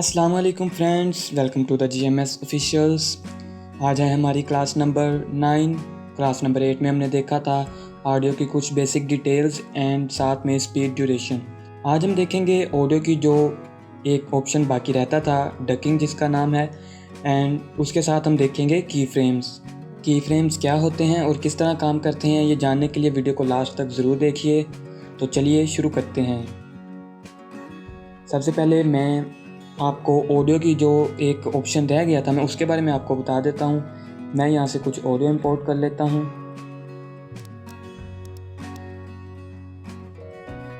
अस्सलाम वालेकुम friends, welcome to the GMS officials. आज है हमारी क्लास नंबर 9। क्लास नंबर 8 में हमने देखा था ऑडियो की कुछ बेसिक डिटेल्स एंड साथ में स्पीड ड्यूरेशन। आज हम देखेंगे ऑडियो की जो एक ऑप्शन बाकी रहता था, डकिंग जिसका नाम है, एंड उसके साथ हम देखेंगे की फ्रेम्स। की फ्रेम्स क्या होते हैं और किस तरह काम करते हैं, ये जानने के लिए वीडियो को लास्ट तक ज़रूर देखिए। तो चलिए शुरू करते हैं। सबसे पहले मैं आपको ऑडियो की जो एक ऑप्शन रह गया था मैं उसके बारे में आपको बता देता हूँ। मैं यहाँ से कुछ ऑडियो इंपोर्ट कर लेता हूँ।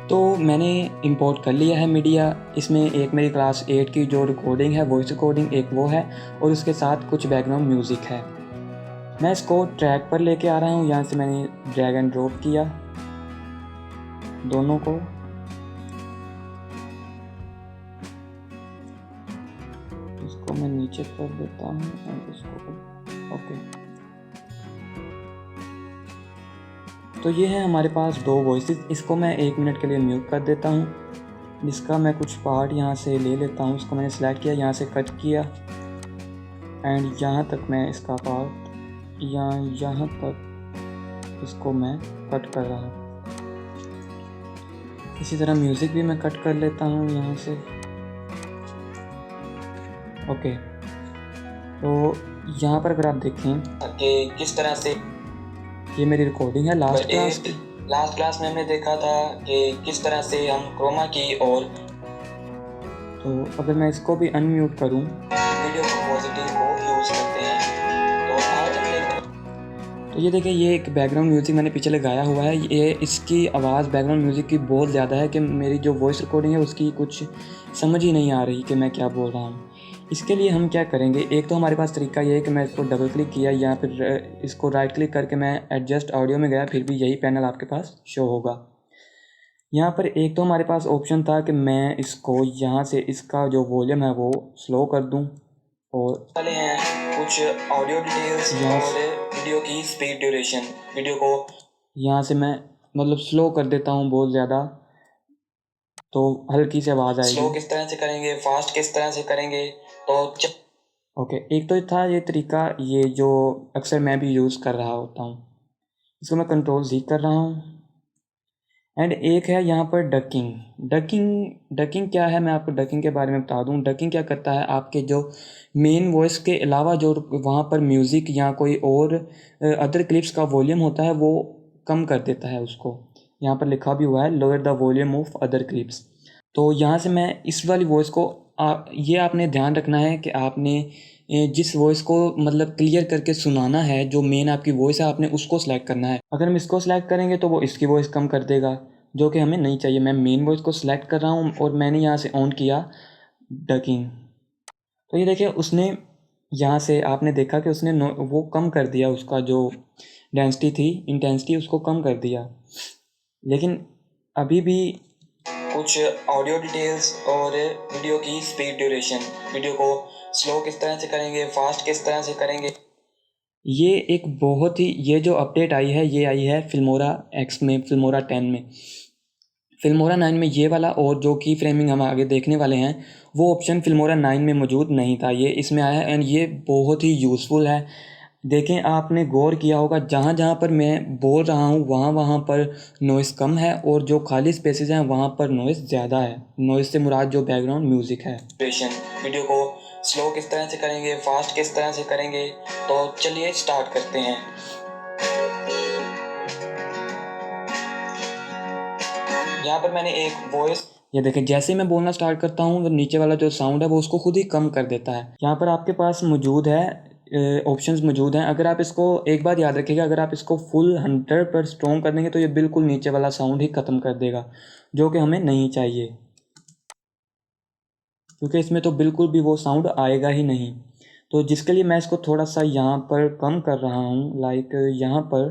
तो मैंने इंपोर्ट कर लिया है मीडिया। इसमें एक मेरी क्लास 8 की जो रिकॉर्डिंग है, वॉइस रिकॉर्डिंग, एक वो है और उसके साथ कुछ बैकग्राउंड म्यूज़िक है। मैं इसको ट्रैक पर लेके आ रहा हूँ। यहाँ से मैंने ड्रैग एंड ड्रॉप किया दोनों को। इसको मैं नीचे कर देता हूँ और इसको ओके। तो ये है हमारे पास दो वॉइसेस। इसको मैं 1 मिनट के लिए म्यूट कर देता हूँ। इसका मैं कुछ पार्ट यहाँ से ले लेता हूँ। इसको मैंने सेलेक्ट किया, यहाँ से कट किया एंड यहाँ तक मैं इसका पार्ट यहाँ तक इसको मैं कट कर रहा हूँ। इसी तरह म्यूज़िक भी मैं कट कर लेता हूँ यहाँ से। ओके, तो यहाँ पर अगर आप देखें कि किस तरह से ये मेरी रिकॉर्डिंग है लास्ट क्लास में हमने देखा था कि किस तरह से हम क्रोमा की और तो अगर मैं इसको भी अनम्यूट करूं, वीडियो कंपोजिटिंग को यूज़ करते हैं। तो आज तो ये देखिए, ये एक बैकग्राउंड म्यूज़िक मैंने पीछे लगाया हुआ है। ये इसकी आवाज़ बैकग्राउंड म्यूज़िक की बहुत ज़्यादा है कि मेरी जो वॉइस रिकॉर्डिंग है उसकी कुछ समझ ही नहीं आ रही कि मैं क्या बोल रहा हूँ। इसके लिए हम क्या करेंगे, एक तो हमारे पास तरीका ये है कि मैं इसको डबल क्लिक किया या फिर इसको राइट क्लिक करके मैं एडजस्ट ऑडियो में गया, फिर भी यही पैनल आपके पास शो होगा। यहाँ पर एक तो हमारे पास ऑप्शन था कि मैं इसको यहाँ से इसका जो वॉल्यूम है वो स्लो कर दूँ और चले हैं कुछ ऑडियो डिटेल्स और वीडियो की स्पीड ड्यूरेशन। वीडियो को यहाँ से मैं मतलब स्लो कर देता हूँ बहुत ज़्यादा, तो हल्की सी आवाज़ आएगी। स्लो किस तरह से करेंगे, फास्ट किस तरह से करेंगे, तो ओके। एक तो था ये तरीका, ये जो अक्सर मैं भी यूज़ कर रहा होता हूँ। इसको मैं कंट्रोल Z कर रहा हूँ। एंड एक है यहाँ पर डकिंग क्या है, मैं आपको डकिंग के बारे में बता दूँ। डकिंग क्या करता है, आपके जो मेन वॉइस के अलावा जो वहाँ पर म्यूज़िक या कोई और अदर क्लिप्स का वॉल्यूम होता है वो कम कर देता है उसको। यहाँ पर लिखा भी हुआ है lower the volume of other clips. तो यहाँ से मैं इस वाली वॉइस को ये आपने ध्यान रखना है कि आपने जिस वॉइस को मतलब क्लियर करके सुनाना है, जो मेन आपकी वॉइस है, आपने उसको सेलेक्ट करना है। अगर हम इसको सेलेक्ट करेंगे तो वो इसकी वॉइस कम कर देगा, जो कि हमें नहीं चाहिए। मैं मेन वॉइस को सिलेक्ट कर रहा हूँ और मैंने यहाँ से ऑन किया डकिंग। तो ये देखिए, उसने यहाँ से आपने देखा कि उसने वो कम कर दिया, उसका जो डेंसिटी थी, इंटेंसिटी, उसको कम कर दिया। लेकिन अभी भी कुछ ऑडियो डिटेल्स और वीडियो की स्पीड ड्यूरेशन। वीडियो को स्लो किस तरह से करेंगे, फास्ट किस तरह से करेंगे, ये एक बहुत ही, ये जो अपडेट आई है ये आई है फिल्मोरा X में, फिल्मोरा 10 में। फिल्मोरा 9 में ये वाला और जो की फ्रेमिंग हम आगे देखने वाले हैं वो ऑप्शन फिल्मोरा 9 में मौजूद नहीं था, ये इसमें आया है एंड ये बहुत ही यूज़फुल है। देखें, आपने गौर किया होगा जहाँ जहाँ पर मैं बोल रहा हूँ वहाँ वहाँ पर नॉइज़ कम है और जो खाली स्पेसेस हैं वहाँ पर नॉइज़ ज़्यादा है। नॉइज़ से मुराद जो बैकग्राउंड म्यूज़िक है। वीडियो को स्लो किस तरह से करेंगे, फास्ट किस तरह से करेंगे, तो चलिए स्टार्ट करते हैं। यहाँ पर मैंने एक वॉइस, ये देखें, जैसे ही मैं बोलना स्टार्ट करता हूँ वो नीचे वाला जो साउंड है वो उसको खुद ही कम कर देता है। यहाँ पर आपके पास मौजूद है ऑप्शंस मौजूद हैं। अगर आप इसको, एक बात याद रखिएगा, अगर आप इसको फुल 100% स्ट्रॉन्ग कर देंगे तो ये बिल्कुल नीचे वाला साउंड ही ख़त्म कर देगा, जो कि हमें नहीं चाहिए, क्योंकि इसमें तो बिल्कुल भी वो साउंड आएगा ही नहीं। तो जिसके लिए मैं इसको थोड़ा सा यहाँ पर कम कर रहा हूँ, लाइक यहाँ पर।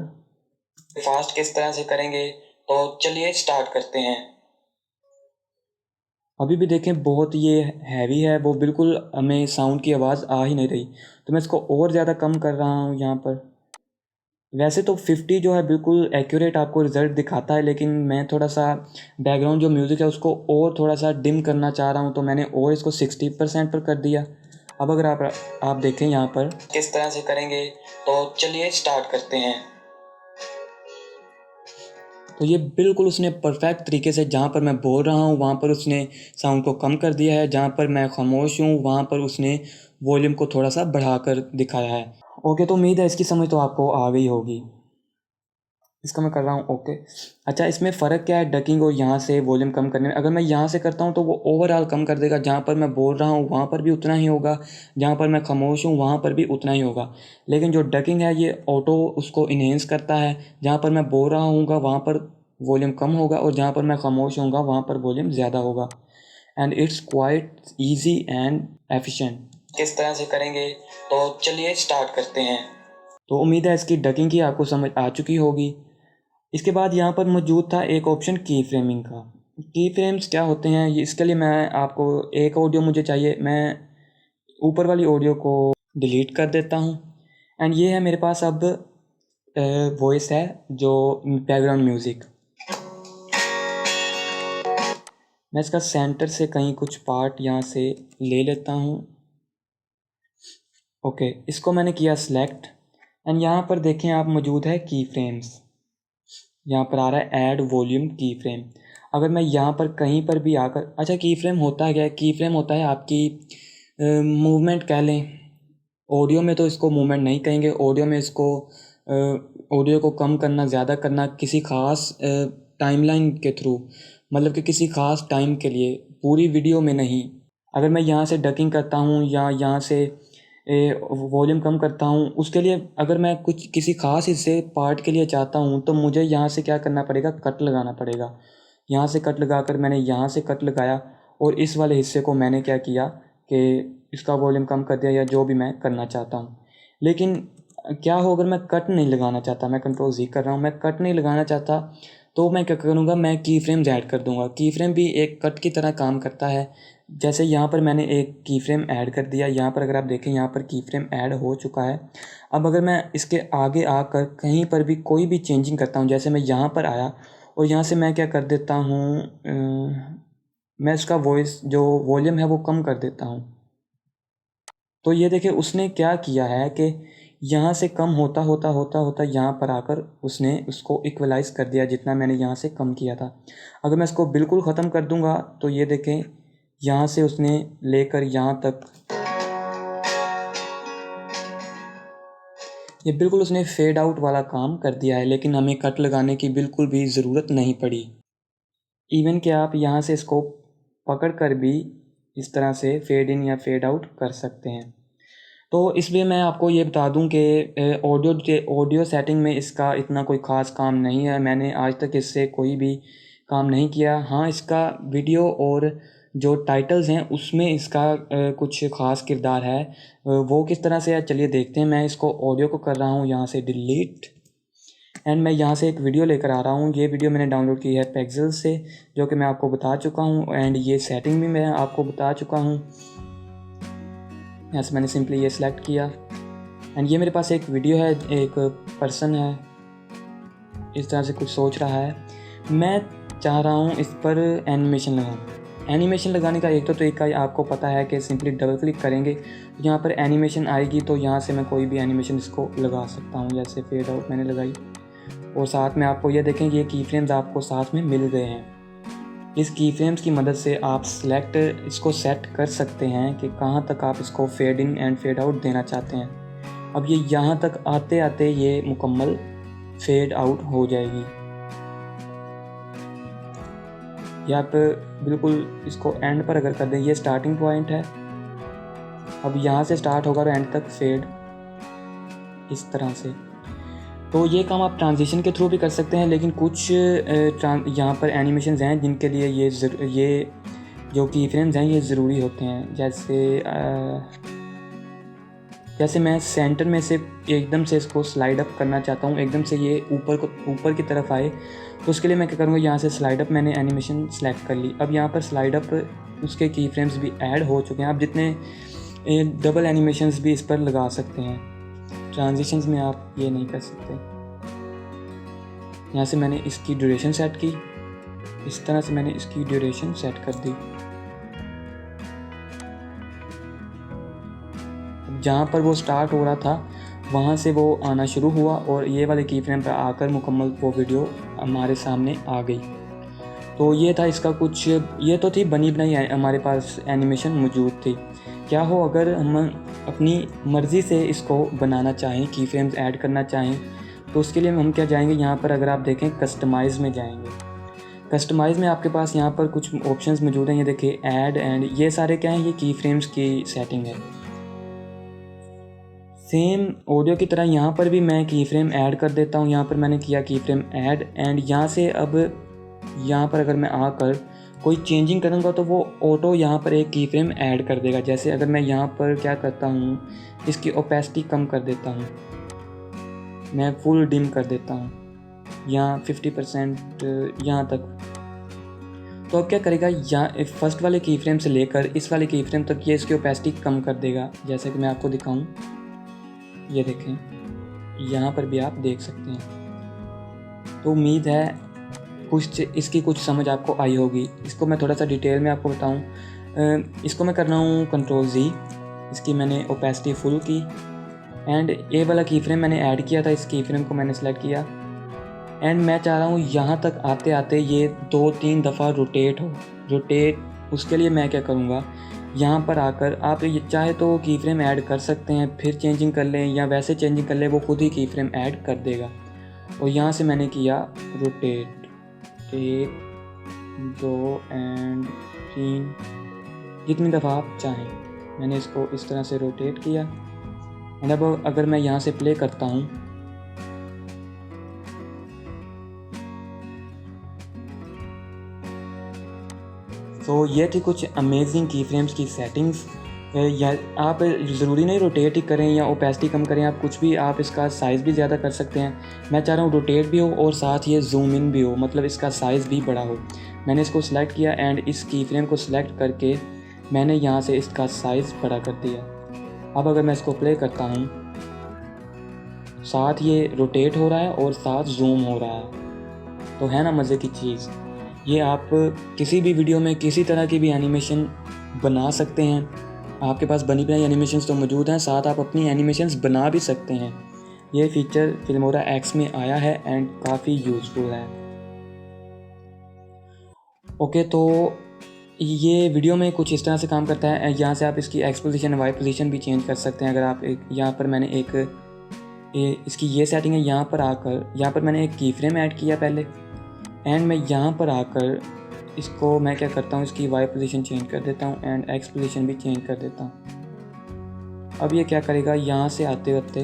फास्ट किस तरह से करेंगे, तो चलिए स्टार्ट करते हैं। अभी भी देखें, बहुत ये हैवी है, वो बिल्कुल हमें साउंड की आवाज़ आ ही नहीं रही। तो मैं इसको और ज़्यादा कम कर रहा हूँ यहाँ पर। वैसे तो 50 जो है बिल्कुल एक्यूरेट आपको रिज़ल्ट दिखाता है, लेकिन मैं थोड़ा सा बैकग्राउंड जो म्यूज़िक है उसको और थोड़ा सा डिम करना चाह रहा हूँ, तो मैंने और इसको 60% पर कर दिया। अब अगर आप देखें यहाँ पर किस तरह से करेंगे, तो चलिए स्टार्ट करते हैं। तो ये बिल्कुल उसने परफेक्ट तरीके से, जहाँ पर मैं बोल रहा हूँ वहाँ पर उसने साउंड को कम कर दिया है, जहाँ पर मैं खामोश हूँ वहाँ पर उसने वॉल्यूम को थोड़ा सा बढ़ाकर दिखाया है। ओके, तो उम्मीद है इसकी समझ तो आपको आ गई होगी। इसका मैं कर रहा हूँ ओके। अच्छा, इसमें फ़र्क क्या है डकिंग और यहाँ से वॉल्यूम कम करने में? अगर मैं यहाँ से करता हूँ तो वो ओवरऑल कम कर देगा, जहाँ पर मैं बोल रहा हूँ वहाँ पर भी उतना ही होगा, जहाँ पर मैं खामोश हूँ वहाँ पर भी उतना ही होगा। लेकिन जो डकिंग है ये ऑटो उसको इन्हेंस करता है, जहाँ पर मैं बोल रहा हूँगा वहाँ पर वॉल्यूम कम होगा और जहाँ पर मैं खामोश हूँगा वहाँ पर वॉल्यूम ज़्यादा होगा। And it's quite easy and efficient. किस तरह से करेंगे, तो चलिए स्टार्ट करते हैं। तो उम्मीद है इसकी डकिंग की आपको समझ आ चुकी होगी। इसके बाद यहाँ पर मौजूद था एक ऑप्शन की फ्रेमिंग का। की फ्रेम्स क्या होते हैं, ये इसके लिए मैं आपको एक ऑडियो मुझे चाहिए, मैं ऊपर वाली ऑडियो को डिलीट कर देता हूँ। एंड ये है मेरे पास अब वॉइस है जो बैकग्राउंड म्यूज़िक। मैं इसका सेंटर से कहीं कुछ पार्ट यहाँ से ले लेता हूँ। ओके, इसको मैंने किया सिलेक्ट एंड यहाँ पर देखें आप मौजूद है की फ्रेम्स। यहाँ पर आ रहा है ऐड वॉल्यूम की फ्रेम। अगर मैं यहाँ पर कहीं पर भी आकर, अच्छा की फ्रेम होता है क्या है? की फ्रेम होता है आपकी मूवमेंट कह लें। ऑडियो में तो इसको मूवमेंट नहीं कहेंगे, ऑडियो में इसको ऑडियो को कम करना, ज़्यादा करना किसी ख़ास टाइमलाइन के थ्रू, मतलब कि किसी ख़ास टाइम के लिए, पूरी वीडियो में नहीं। अगर मैं यहाँ से डकिंग करता हूँ या यहाँ से वॉल्यूम कम करता हूँ, उसके लिए अगर मैं कुछ किसी ख़ास हिस्से पार्ट के लिए चाहता हूँ तो मुझे यहाँ से क्या करना पड़ेगा, कट लगाना पड़ेगा। यहाँ से कट लगाकर मैंने यहाँ से कट लगाया और इस वाले हिस्से को मैंने क्या किया कि इसका वॉल्यूम कम कर दिया या जो भी मैं करना चाहता हूँ। लेकिन क्या हो अगर मैं कट नहीं लगाना चाहता, मैं कंट्रोल Z कर रहा हूँ, मैं कट नहीं लगाना चाहता, तो मैं क्या करूँगा, मैं की फ्रेम्स ऐड कर दूँगा। की फ्रेम भी एक कट की तरह काम करता है। जैसे यहाँ पर मैंने एक की फ्रेम ऐड कर दिया, यहाँ पर अगर आप देखें यहाँ पर की फ्रेम ऐड हो चुका है। अब अगर मैं इसके आगे आकर कहीं पर भी कोई भी चेंजिंग करता हूँ, जैसे मैं यहाँ पर आया और यहाँ से मैं क्या कर देता हूँ, मैं इसका वॉइस जो वॉल्यूम है वो कम कर देता हूँ। तो ये देखिए उसने क्या किया है कि यहाँ से कम होता होता होता होता यहाँ पर आकर उसने उसको इक्वलाइज़ कर दिया, जितना मैंने यहाँ से कम किया था। अगर मैं इसको बिल्कुल ख़त्म कर दूँगा तो ये देखें यहाँ से उसने लेकर यहाँ तक, ये बिल्कुल उसने फेड आउट वाला काम कर दिया है, लेकिन हमें कट लगाने की बिल्कुल भी ज़रूरत नहीं पड़ी। इवन कि आप यहाँ से इसको पकड़ कर भी इस तरह से फेड इन या फेड आउट कर सकते हैं। तो इसलिए मैं आपको ये बता दूं कि ऑडियो सेटिंग में इसका इतना कोई ख़ास काम नहीं है। मैंने आज तक इससे कोई भी काम नहीं किया। हाँ, इसका वीडियो और जो टाइटल्स हैं उसमें इसका कुछ ख़ास किरदार है। वो किस तरह से है चलिए देखते हैं। मैं इसको ऑडियो को कर रहा हूँ यहाँ से डिलीट एंड मैं यहाँ से एक वीडियो लेकर आ रहा हूँ। ये वीडियो मैंने डाउनलोड की है पेक्सल से, जो कि मैं आपको बता चुका हूँ, एंड ये सेटिंग भी मैं आपको बता चुका हूँ। यहाँ से मैंने सिंपली ये सिलेक्ट किया एंड ये मेरे पास एक वीडियो है, एक पर्सन है इस तरह से कुछ सोच रहा है। मैं चाह रहा हूँ इस पर एनिमेशन लगाऊँ। एनिमेशन लगाने का एक तो तरीका आपको पता है कि सिंपली डबल क्लिक करेंगे तो यहाँ पर एनिमेशन आएगी, तो यहाँ से मैं कोई भी एनिमेशन इसको लगा सकता हूँ। जैसे फेड आउट मैंने लगाई और साथ में आपको ये देखें ये की फ्रेम्स आपको साथ में मिल गए हैं। इस की फ्रेम्स की मदद से आप इसको सेट कर सकते हैं कि कहाँ तक आप इसको fade in and fade out देना चाहते हैं। अब ये यहाँ तक आते आते ये मुकम्मल फेड आउट हो जाएगी। ये आप बिल्कुल इसको एंड पर अगर कर दें, ये स्टार्टिंग पॉइंट है, अब यहाँ से स्टार्ट होगा और एंड तक फेड, इस तरह से। तो ये काम आप ट्रांजिशन के थ्रू भी कर सकते हैं, लेकिन कुछ यहाँ पर एनिमेशंस हैं जिनके लिए ये जो की फ्रेम्स हैं ये ज़रूरी होते हैं। जैसे मैं सेंटर में से एकदम से इसको स्लाइड अप करना चाहता हूँ, एकदम से ये ऊपर की तरफ आए, तो उसके लिए मैं क्या करूँगा, यहाँ से स्लाइड अप मैंने एनिमेशन सेलेक्ट कर ली। अब यहाँ पर स्लाइड अप उसके की फ्रेम्स भी ऐड हो चुके हैं। आप जितने डबल एनिमेशंस भी इस पर लगा सकते हैं, ट्रांजिशंस में आप ये नहीं कर सकते। यहाँ से मैंने इसकी ड्यूरेशन सेट की, इस तरह से मैंने इसकी ड्यूरेशन सेट कर दी। जहाँ पर वो स्टार्ट हो रहा था वहाँ से वो आना शुरू हुआ और ये वाले की फ्रेम पर आकर मुकम्मल वो वीडियो हमारे सामने आ गई। तो ये था इसका कुछ, ये तो थी बनी बनाई हमारे पास एनिमेशन मौजूद थी। क्या हो अगर हम अपनी मर्ज़ी से इसको बनाना चाहें, की फ्रेम्स ऐड करना चाहें, तो उसके लिए हम क्या जाएंगे, यहाँ पर अगर आप देखें कस्टमाइज़ में जाएंगे। कस्टमाइज़ में आपके पास यहाँ पर कुछ ऑप्शंस मौजूद हैं, ये देखिए ऐड एंड, ये सारे क्या हैं, ये की फ्रेम्स की सेटिंग है। सेम ऑडियो की तरह यहाँ पर भी मैं की फ्रेम ऐड कर देता हूँ। यहाँ पर मैंने किया की फ्रेम ऐड एंड यहाँ से अब यहाँ पर अगर मैं आकर कोई चेंजिंग करूँगा तो वो ऑटो यहाँ पर एक की फ्रेम ऐड कर देगा। जैसे अगर मैं यहाँ पर क्या करता हूँ, इसकी ओपेसिटी कम कर देता हूँ, मैं फुल डिम कर देता हूँ यहाँ 50% यहाँ तक, तो अब क्या करेगा, यहाँ फर्स्ट वाले की फ्रेम से लेकर इस वाले की फ्रेम तक ये इसकी ओपेसिटी कम कर देगा। जैसे कि मैं आपको दिखाऊँ, ये देखें, यहाँ पर भी आप देख सकते हैं। तो उम्मीद है कुछ इसकी कुछ समझ आपको आई होगी। इसको मैं थोड़ा सा डिटेल में आपको बताऊं। इसको मैं कर रहा हूँ Ctrl+Z, इसकी मैंने ओपेसिटी फुल की एंड ये वाला की फ्रेम मैंने ऐड किया था, इस की फ्रेम को मैंने सेलेक्ट किया एंड मैं चाह रहा हूँ यहाँ तक आते आते ये 2-3 दफ़ा रोटेट। उसके लिए मैं क्या करूँगा, यहाँ पर आकर आप ये चाहे तो की फ्रेम ऐड कर सकते हैं, फिर चेंजिंग कर लें या वैसे चेंजिंग कर लें, वो खुद ही की फ्रेम ऐड कर देगा। और यहाँ से मैंने किया रोटेट 1, 2 एंड 3, जितनी दफ़ा आप चाहें। मैंने इसको इस तरह से रोटेट किया एंड अब अगर मैं यहाँ से प्ले करता हूँ, तो ये थी कुछ अमेजिंग की फ्रेम्स की सेटिंग्स। या आप ज़रूरी नहीं रोटेट ही करें या ओपेसिटी कम करें, आप कुछ भी, आप इसका साइज़ भी ज़्यादा कर सकते हैं। मैं चाह रहा हूँ रोटेट भी हो और साथ ये जूम इन भी हो, मतलब इसका साइज़ भी बड़ा हो। मैंने इसको सिलेक्ट किया एंड इस की फ्रेम को सिलेक्ट करके मैंने यहाँ से इसका साइज़ बड़ा कर दिया। अब अगर मैं इसको प्ले करता हूँ, साथ ये रोटेट हो रहा है और साथ जूम हो रहा है, तो है ना मज़े की चीज़। ये आप किसी भी वीडियो में किसी तरह की भी एनिमेशन बना सकते हैं। आपके पास बनी बनाई एनिमेशंस तो मौजूद हैं, साथ आप अपनी एनिमेशंस बना भी सकते हैं। ये फीचर फिल्मोरा एक्स में आया है एंड काफ़ी यूज़फुल है। ओके, तो ये वीडियो में कुछ इस तरह से काम करता है। यहाँ से आप इसकी एक्स पोजीशन, वाई पोजीशन भी चेंज कर सकते हैं। अगर आप यहाँ पर मैंने इसकी ये सेटिंग है, यहाँ पर आकर यहाँ पर मैंने एक की फ्रेम ऐड किया पहले एंड मैं यहाँ पर आकर इसको मैं क्या करता हूँ, इसकी वाई पोजीशन चेंज कर देता हूँ एंड एक्स पोजीशन भी चेंज कर देता हूँ। अब ये क्या करेगा, यहाँ से आते आते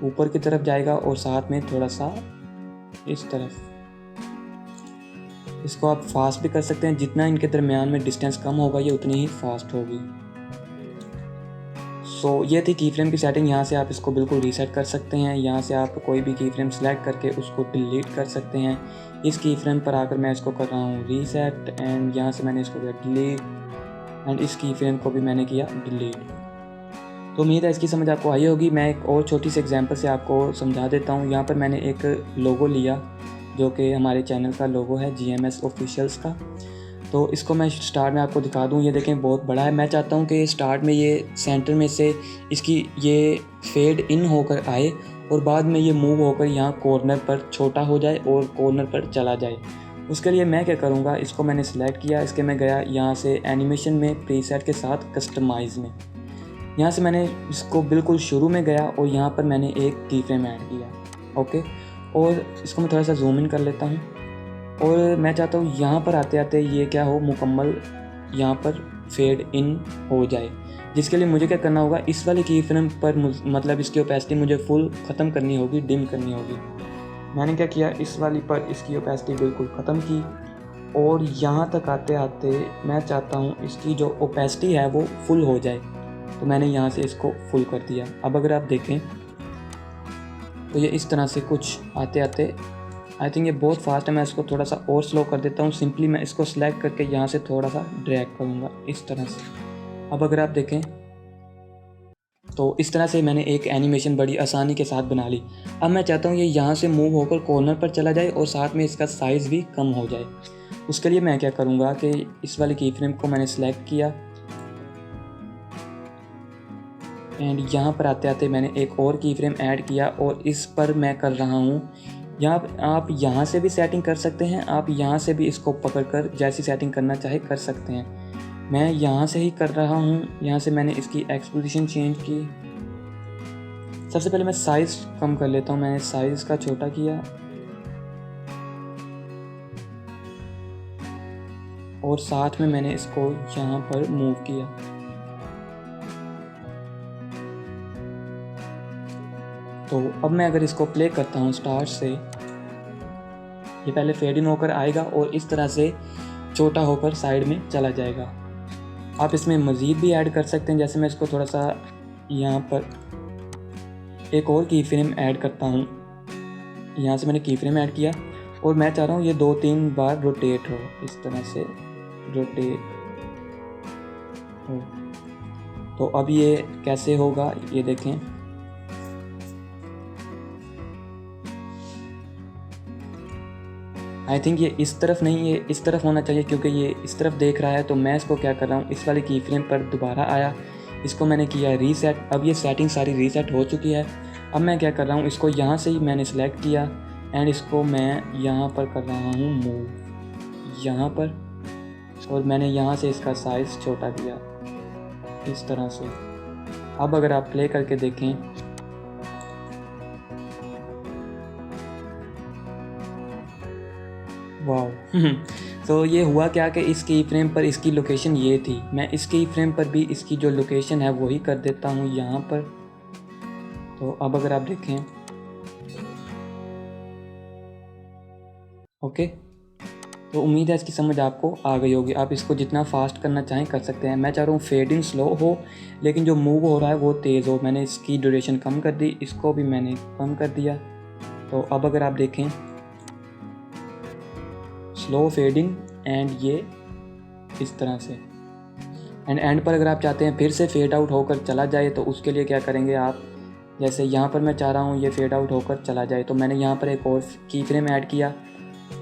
ऊपर की तरफ जाएगा और साथ में थोड़ा सा इस तरफ। इसको आप फास्ट भी कर सकते हैं, जितना इनके दरमियान में डिस्टेंस कम होगा ये उतनी ही फास्ट होगी। सो ये थी की फ्रेम की सेटिंग। यहाँ से आप इसको बिल्कुल रीसेट कर सकते हैं। यहाँ से आप कोई भी की फ्रेम सेलेक्ट करके उसको डिलीट कर सकते हैं। इस की फ्रेम पर आकर मैं इसको कर रहा हूँ रीसेट एंड यहाँ से मैंने इसको किया डिलीट एंड इस की फ्रेम को भी मैंने किया डिलीट। तो उम्मीद है इसकी समझ आपको आई होगी। मैं एक और छोटी सी एग्जांपल से आपको समझा देता हूँ। यहाँ पर मैंने एक लोगो लिया जो कि हमारे चैनल का लोगो है, GMS ऑफिशियल्स का। तो इसको मैं स्टार्ट में आपको दिखा दूँ। ये देखें बहुत बड़ा है। मैं चाहता हूँ कि स्टार्ट में ये सेंटर में से इसकी ये फेड इन होकर आए और बाद में ये मूव होकर यहाँ कॉर्नर पर छोटा हो जाए और कॉर्नर पर चला जाए। उसके लिए मैं क्या करूँगा, इसको मैंने सेलेक्ट किया, इसके मैं गया यहाँ से एनिमेशन में प्रीसेट के साथ कस्टमाइज़ में। यहाँ से मैंने इसको बिल्कुल शुरू में गया और यहाँ पर मैंने एक की फ्रेम ऐड किया। ओके, और इसको मैं थोड़ा सा जूम इन कर लेता हूँ और मैं चाहता हूँ यहाँ पर आते आते ये क्या हो, मुकम्मल यहाँ पर फेड इन हो जाए। जिसके लिए मुझे क्या करना होगा, इस वाले की फ्रेम पर मतलब इसकी ओपेसिटी मुझे फुल ख़त्म करनी होगी, डिम करनी होगी। मैंने क्या किया, इस वाली पर इसकी ओपेसिटी बिल्कुल ख़त्म की और यहाँ तक आते आते मैं चाहता हूँ इसकी जो ओपेसिटी है वो फुल हो जाए, तो मैंने यहाँ से इसको फुल कर दिया। अब अगर आप देखें तो ये इस तरह से कुछ आते आते, आई थिंक ये बहुत फास्ट है, मैं इसको थोड़ा सा और स्लो कर देता हूँ। सिंपली मैं इसको सिलेक्ट करके यहाँ से थोड़ा सा ड्रैग करूँगा इस तरह से। अब अगर आप देखें तो इस तरह से मैंने एक एनिमेशन बड़ी आसानी के साथ बना ली। अब मैं चाहता हूँ ये यहाँ से मूव होकर कॉर्नर पर चला जाए और साथ में इसका साइज़ भी कम हो जाए। उसके लिए मैं क्या करूँगा कि इस वाले की फ्रेम को मैंने सेलेक्ट किया एंड यहाँ पर आते आते मैंने एक और की फ्रेम ऐड किया और इस पर मैं कर रहा हूँ आप यहाँ से भी सेटिंग कर सकते हैं, आप यहाँ से भी इसको पकड़कर जैसी सेटिंग करना चाहे कर सकते हैं। मैं यहाँ से ही कर रहा हूँ। यहाँ से मैंने इसकी एक्सपोजिशन चेंज की। सबसे पहले मैं साइज़ कम कर लेता हूँ। मैंने साइज़ का छोटा किया और साथ में मैंने इसको यहाँ पर मूव किया। तो अब मैं अगर इसको प्ले करता हूँ स्टार्ट से, ये पहले फेड इन होकर आएगा और इस तरह से छोटा होकर साइड में चला जाएगा। आप इसमें मज़ीद भी ऐड कर सकते हैं। जैसे मैं इसको थोड़ा सा यहाँ पर एक और की फ्रेम ऐड करता हूँ। यहाँ से मैंने की फ्रेम ऐड किया और मैं चाह रहा हूँ ये 2-3 बार रोटेट हो, इस तरह से रोटेट हो। तो अब ये कैसे होगा ये देखें। आई थिंक ये इस तरफ नहीं, ये इस तरफ होना चाहिए क्योंकि ये इस तरफ देख रहा है। तो मैं इसको क्या कर रहा हूँ, इस वाले की फ्रेम पर दोबारा आया, इसको मैंने किया रीसेट। अब ये सेटिंग सारी रीसेट हो चुकी है। अब मैं क्या कर रहा हूँ, इसको यहाँ से ही मैंने सेलेक्ट किया एंड इसको मैं यहाँ पर कर रहा हूँ मूव यहाँ पर, और मैंने यहाँ से इसका साइज़ छोटा किया इस तरह से। अब अगर आप प्ले करके देखें, वाह तो ये हुआ क्या कि इस की फ्रेम पर इसकी लोकेशन ये थी। मैं इस की फ्रेम पर भी इसकी जो लोकेशन है वही कर देता हूँ यहाँ पर। तो अब अगर आप देखें, ओके, तो उम्मीद है इसकी समझ आपको आ गई होगी। आप इसको जितना फास्ट करना चाहें कर सकते हैं। मैं चाह रहा हूँ फेड इन स्लो हो लेकिन जो मूव हो रहा है वो तेज़ हो। मैंने इसकी ड्यूरेशन कम कर दी, इसको भी मैंने कम कर दिया। तो अब अगर आप देखें, स्लो फेडिंग एंड ये इस तरह से, एंड पर अगर आप चाहते हैं फिर से फेड आउट होकर चला जाए तो उसके लिए क्या करेंगे आप, जैसे यहाँ पर मैं चाह रहा हूँ ये फेड आउट होकर चला जाए तो मैंने यहाँ पर एक और की फ्रेम ऐड किया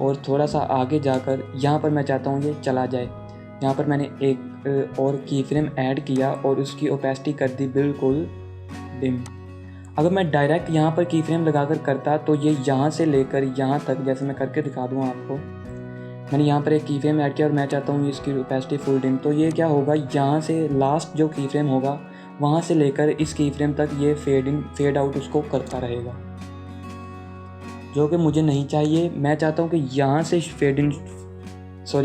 और थोड़ा सा आगे जाकर यहाँ पर मैं चाहता हूँ ये चला जाए। यहाँ पर मैंने एक और की फ्रेम ऐड किया और उसकी ओपेसिटी कर दी बिल्कुल डिम। अगर मैं डायरेक्ट यहाँ पर की फ्रेम लगाकर करता तो ये यहाँ से लेकर यहाँ तक, जैसे मैं करके दिखा दूँ आपको, मैंने यहाँ पर एक की फ्रेम ऐड किया और मैं चाहता हूँ इसकी ओपेसिटी फुल डिम। तो ये क्या होगा, यहाँ से लास्ट जो की फ्रेम होगा वहाँ से लेकर इस की फ्रेम तक ये फेड आउट उसको करता रहेगा, जो कि मुझे नहीं चाहिए। मैं चाहता हूँ कि यहाँ से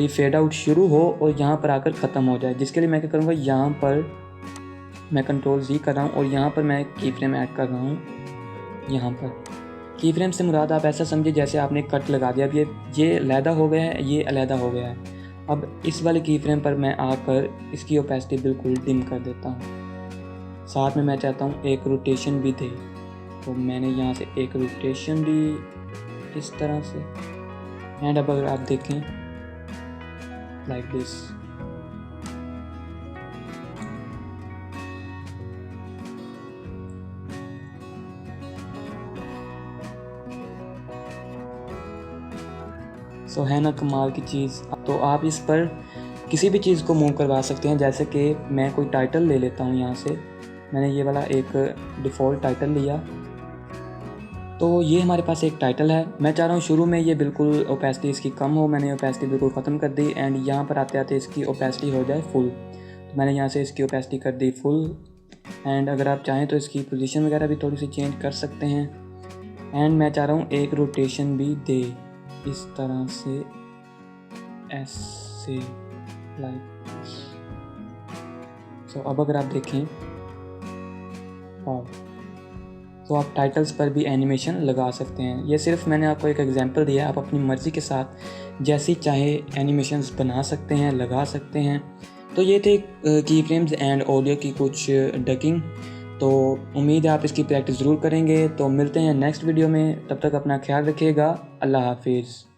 फेड आउट शुरू हो और यहाँ पर आकर ख़त्म हो जाए। जिसके लिए मैं क्या करूँगा, यहाँ पर मैं कंट्रोल Z कर रहा हूँ और यहाँ पर मैं की फ्रेम ऐड कर रहा हूँ। यहाँ पर की फ्रेम से मुराद आप ऐसा समझिए जैसे आपने कट लगा दिया। अब ये अलहदा हो गया है, ये अलहदा हो गया है। अब इस वाले की फ्रेम पर मैं आकर इसकी ओपेसिटी बिल्कुल डिम कर देता हूँ। साथ में मैं चाहता हूँ एक रोटेशन भी दे, तो मैंने यहाँ से एक रोटेशन भी इस तरह से। एंड अब अगर आप देखें लाइक दिस, सो है ना कमाल की चीज़। तो आप इस पर किसी भी चीज़ को मूव करवा सकते हैं। जैसे कि मैं कोई टाइटल ले लेता हूँ, यहाँ से मैंने ये वाला एक डिफ़ॉल्ट टाइटल लिया। तो ये हमारे पास एक टाइटल है। मैं चाह रहा हूँ शुरू में ये बिल्कुल ओपेसिटी इसकी कम हो, मैंने ओपेसिटी बिल्कुल ख़त्म कर दी एंड यहाँ पर आते आते इसकी ओपेसिटी हो जाए फुल। तो मैंने यहाँ से इसकी ओपेसिटी कर दी फुल। एंड अगर आप चाहें तो इसकी पोजीशन वगैरह भी थोड़ी सी चेंज कर सकते हैं। एंड मैं चाह रहा हूँ एक रोटेशन भी दे इस तरह से, ऐसे लाइक सो। अब अगर आप देखें, तो आप टाइटल्स पर भी एनिमेशन लगा सकते हैं। ये सिर्फ मैंने आपको एक एग्जांपल दिया, आप अपनी मर्ज़ी के साथ जैसी चाहे एनिमेशंस बना सकते हैं, लगा सकते हैं। तो ये थे की फ्रेम्स एंड ऑडियो की कुछ डकिंग। तो उम्मीद है आप इसकी प्रैक्टिस ज़रूर करेंगे। तो मिलते हैं नेक्स्ट वीडियो में, तब तक अपना ख्याल रखिएगा। अल्लाह हाफिज़।